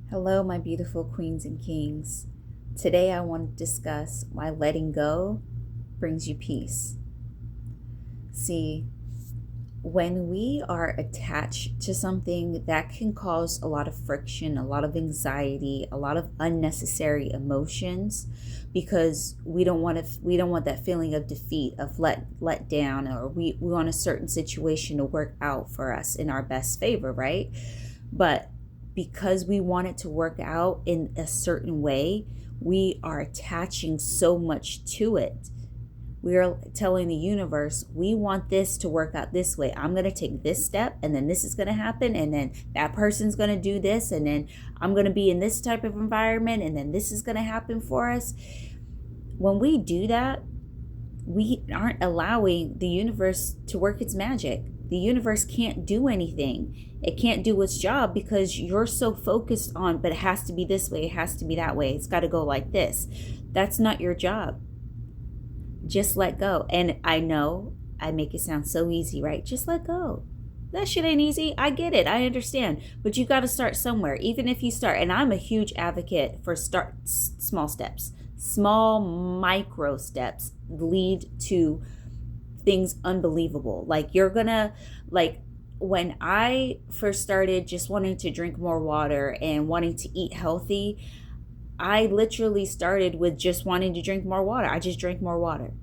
Hello, my beautiful queens and kings. Today, I want to discuss why letting go brings you peace. See, when we are attached to something, that can cause a lot of friction, a lot of anxiety, a lot of unnecessary emotions because we don't want that feeling of defeat, of let down, or we want a certain situation to work out for us in our best favor, right? But because we want it to work out in a certain way, we are attaching so much to it. We are telling the universe, we want this to work out this way. I'm going to take this step, and then this is going to happen, and then that person's going to do this, and then I'm going to be in this type of environment, and then this is going to happen for us. When we do that, we aren't allowing the universe to work its magic. The universe can't do anything. It can't do its job because you're so focused on, but it has to be this way, it has to be that way, it's got to go like this. That's not your job. Just let go. And I know I make it sound so easy, right? Just let go. That shit ain't easy. I get it. I understand. But you got to start somewhere. Even if you start, and I'm a huge advocate for start small steps. Small micro steps lead to things unbelievable. Like when I first started just wanting to drink more water and wanting to eat healthy, I literally started with just wanting to drink more water. I just drank more water.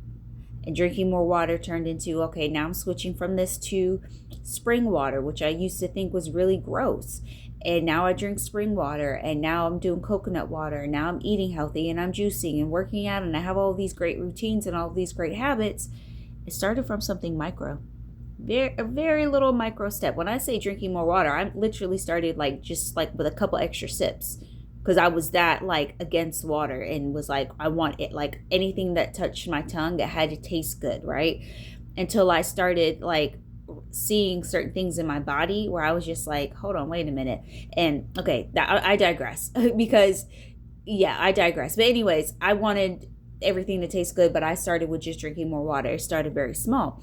And drinking more water turned into, okay, now I'm switching from this to spring water, which I used to think was really gross. And now I drink spring water, and now I'm doing coconut water, and now I'm eating healthy, and I'm juicing and working out, and I have all these great routines and all these great habits. It started from something micro. A very little micro step. When I say drinking more water, I literally started just with a couple extra sips because I was that against water and was like, I want it, like anything that touched my tongue, it had to taste good, right? Until I started seeing certain things in my body where I was just like, hold on, wait a minute. And okay, I digress because yeah, I digress. But anyways, I wanted everything to taste good, but I started with just drinking more water. It started very small.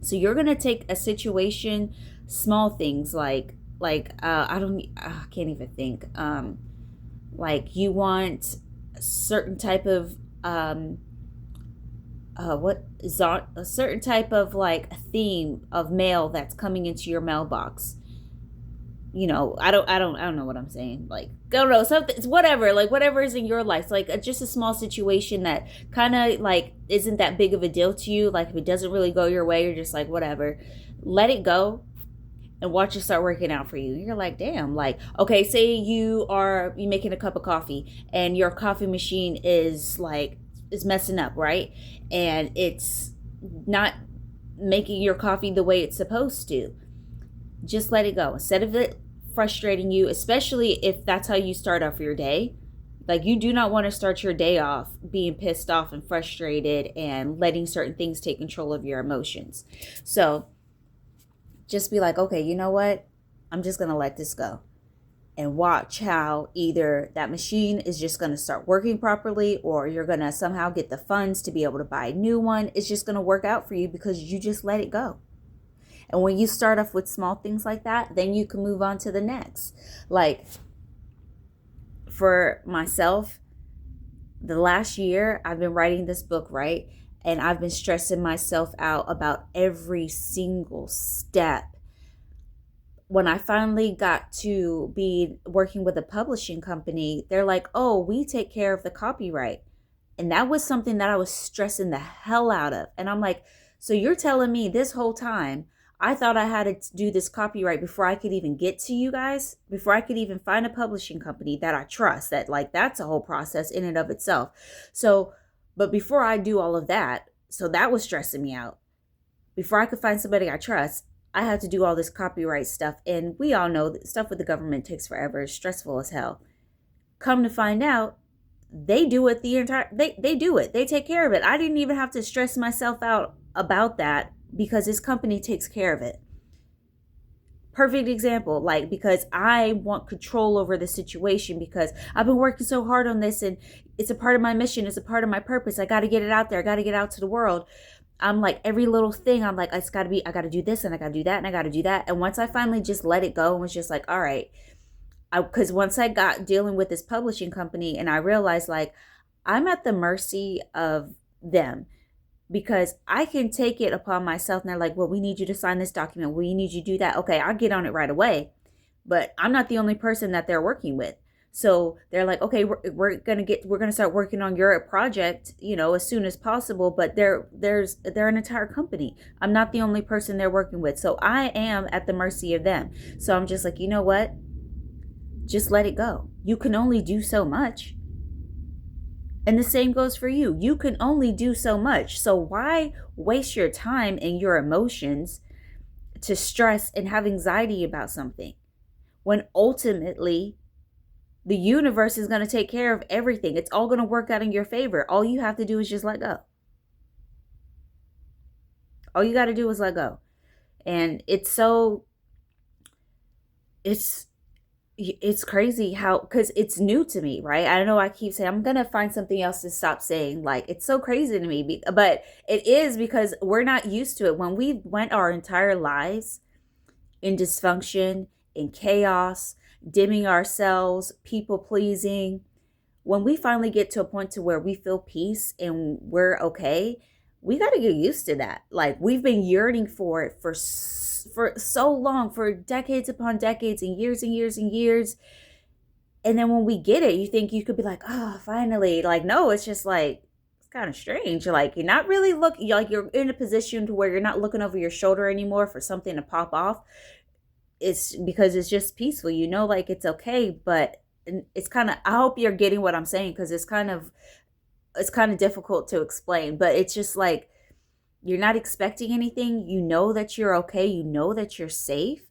So you're gonna take a situation, small things I can't even think. You want a certain type of a certain type of a theme of mail that's coming into your mailbox. I don't know what I'm saying. Don't know, something, it's whatever, whatever is in your life. It's just a small situation that kind of isn't that big of a deal to you. If it doesn't really go your way, you're just like, whatever, let it go and watch it start working out for you. You're like, damn, okay, say you making a cup of coffee and your coffee machine is messing up, right? And it's not making your coffee the way it's supposed to. Just let it go. Instead of it frustrating you, especially if that's how you start off your day, you do not want to start your day off being pissed off and frustrated and letting certain things take control of your emotions. So just be like, okay, you know what? I'm just going to let this go. And watch how either that machine is just going to start working properly, or you're going to somehow get the funds to be able to buy a new one. It's just going to work out for you because you just let it go. And when you start off with small things like that, then you can move on to the next. For myself, the last year, I've been writing this book, right? And I've been stressing myself out about every single step. When I finally got to be working with a publishing company, they're like, oh, we take care of the copyright. And that was something that I was stressing the hell out of. And I'm like, so you're telling me this whole time, I thought I had to do this copyright before I could even get to you guys, before I could even find a publishing company that I trust, that's a whole process in and of itself. So, but before I do all of that, so that was stressing me out. Before I could find somebody I trust, I had to do all this copyright stuff. And we all know that stuff with the government takes forever. It's stressful as hell. Come to find out, they do it they do it. They take care of it. I didn't even have to stress myself out about that because this company takes care of it. Perfect example, because I want control over the situation because I've been working so hard on this and it's a part of my mission, it's a part of my purpose. I got to get it out there. I got to get out to the world. I'm every little thing, I'm I got to do this and I got to do that and I got to do that. And once I finally just let it go and was just all right, because once I got dealing with this publishing company and I realized like I'm at the mercy of them, because I can take it upon myself and they're like, well, we need you to sign this document. We need you to do that. Okay, I'll get on it right away. But I'm not the only person that they're working with. So they're like, okay, we're gonna start working on your project, as soon as possible. But they're an entire company. I'm not the only person they're working with. So I am at the mercy of them. So I'm just like, you know what? Just let it go. You can only do so much. And the same goes for you. You can only do so much. So why waste your time and your emotions to stress and have anxiety about something when ultimately the universe is going to take care of everything? It's all going to work out in your favor. All you have to do is just let go. All you got to do is let go. And it's crazy how, because it's new to me, right? I know I keep saying I'm gonna find something else to stop saying, like it's so crazy to me, but it is, because we're not used to it. When we went our entire lives in dysfunction, in chaos, dimming ourselves, people pleasing, when we finally get to a point to where we feel peace and we're okay, we got to get used to that. Like we've been yearning for it for so long, for decades upon decades and years and years and years. And then when we get it, you think you could be like, oh, finally. Like, no, it's just like, it's kind of strange. Like you're not really looking, like you're in a position to where you're not looking over your shoulder anymore for something to pop off. It's because it's just peaceful, like it's okay. But it's kind of, I hope you're getting what I'm saying, because it's kind of difficult to explain. But it's just like, you're not expecting anything. You know that you're okay. You know that you're safe.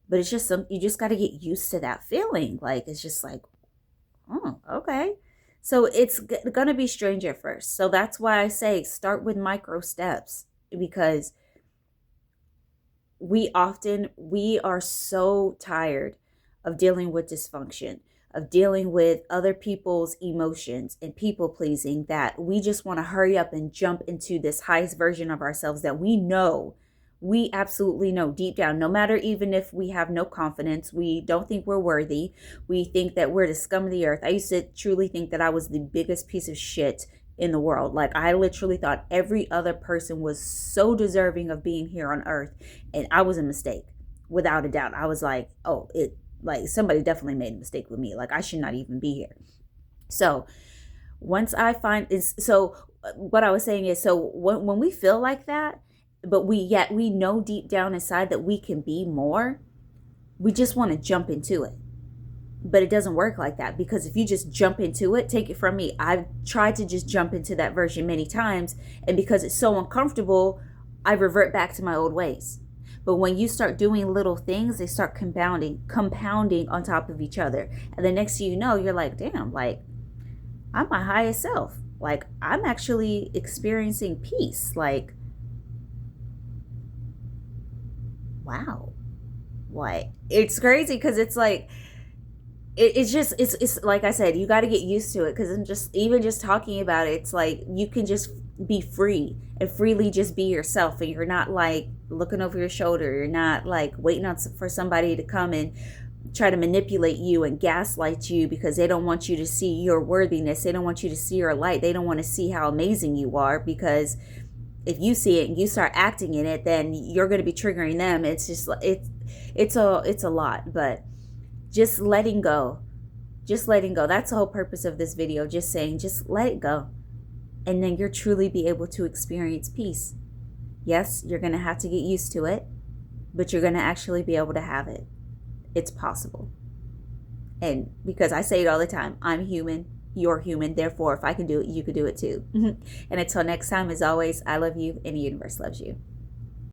But it's just you just got to get used to that feeling. Like, it's just like, oh, okay. So it's going to be strange at first. So that's why I say start with micro steps, because we are so tired of dealing with dysfunction, of dealing with other people's emotions and people pleasing, that we just want to hurry up and jump into this highest version of ourselves that we absolutely know deep down, no matter, even if we have no confidence, we don't think we're worthy, we think that we're the scum of the earth. I used to truly think that I was the biggest piece of shit in the world. Like I literally thought every other person was so deserving of being here on earth, and I was a mistake, without a doubt. I was like, oh, like somebody definitely made a mistake with me. Like I should not even be here. So once I find is, so what I was saying is, so when we feel like that, but we know deep down inside that we can be more, we just want to jump into it. But it doesn't work like that, because if you just jump into it, take it from me, I've tried to just jump into that version many times, and because it's so uncomfortable, I revert back to my old ways. But when you start doing little things, they start compounding on top of each other. And the next thing you know, you're like, damn, like I'm my highest self. Like I'm actually experiencing peace. Like, wow. Like it's crazy, because it's like, it's like I said, you got to get used to it, because I'm just, even just talking about it, it's like you can just be free and freely just be yourself, and you're not like looking over your shoulder. You're not like waiting for somebody to come and try to manipulate you and gaslight you, because they don't want you to see your worthiness. They don't want you to see your light. They don't want to see how amazing you are, because if you see it and you start acting in it, then you're going to be triggering them. It's just, it's a lot. But just letting go. That's the whole purpose of this video. Just saying, just let it go. And then you'll truly be able to experience peace. Yes, you're going to have to get used to it, but you're going to actually be able to have it. It's possible. And because I say it all the time, I'm human, you're human. Therefore, if I can do it, you can do it too. And until next time, as always, I love you and the universe loves you.